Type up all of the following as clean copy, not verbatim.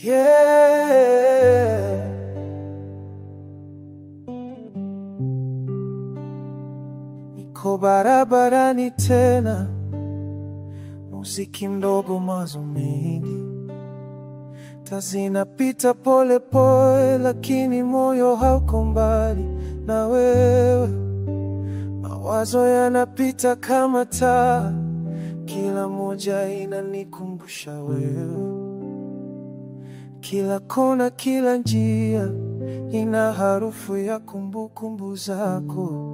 Yeah. Niko barabarani tena, muziki mdogo, mawazo mengi, taa zinapita pole pole, lakini moyo hauko mbali na wewe. Mawazo yanapita kama taa, kila moja inanikumbusha wewe. Kila kona, kila njia ina harufu ya kumbukumbu zako.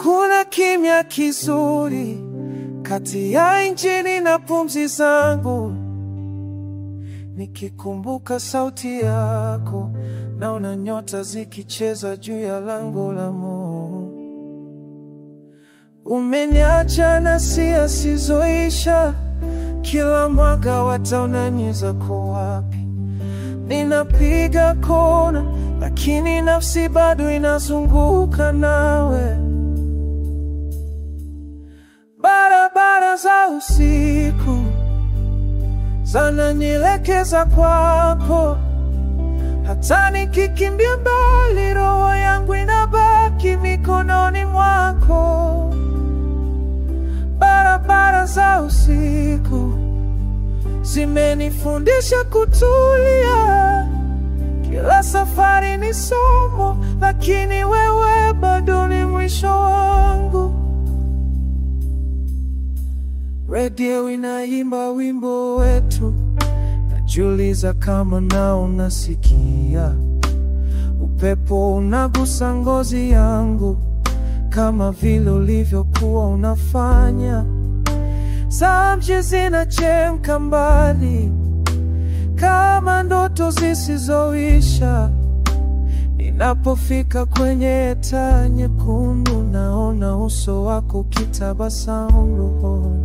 Kuna kimya kizuri kati ya injini na pumzi zangu, nikikumbuka sauti yako, naona nyota zikicheza juu ya lango la moyo. Umeniacha na hisia zisizoisha, kila mwaka wataona zako wapi. Ninapiga kona, lakini nafsi bado inazunguka nawe. Barabara za usiku zinanielekeza kwako, hata nikikimbia mbali, roho yangu inabaki mikononi mwako. Barabara za usiku zimenifundisha kutulia, kila safari ni somo, lakini wewe bado ni mwisho wangu. Radio inaimba wimbo wetu, najiuliza kama nao unasikia. Upepo unagusa ngozi yangu, kama vile ulivyokuwa unafanya. Sauti zinachemka mbali, kama ndoto zisizoisha. Ninapofika kwenye taa nyekundu, naona uso wako ukitabasamu rohoni.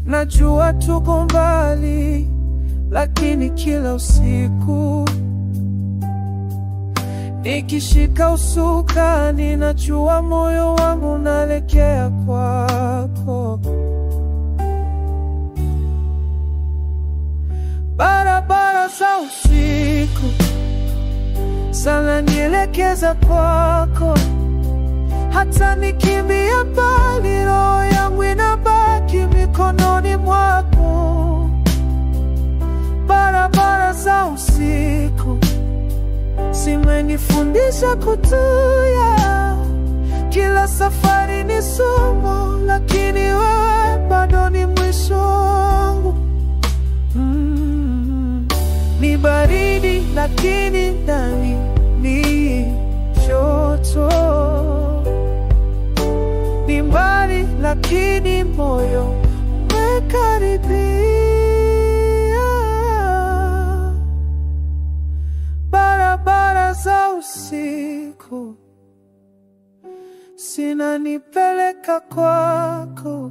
Najua tuko mbali, lakini kila usiku nikishika usukani, najua moyo wangu unaelekea kwako. Barabara za usiku zinanielekeza kwako, hata nikimbia mbali, roho yangu inabaki mikononi mwako. Barabara za usiku zimenifundisha kutulia, kila safari ni somo, lakini wewe bado ni mwisho wangu. Ni baridi lakini ndani ni joto, ni mbali lakini moyo umekaribia. Barabara za usiku zinanipeleka kwako.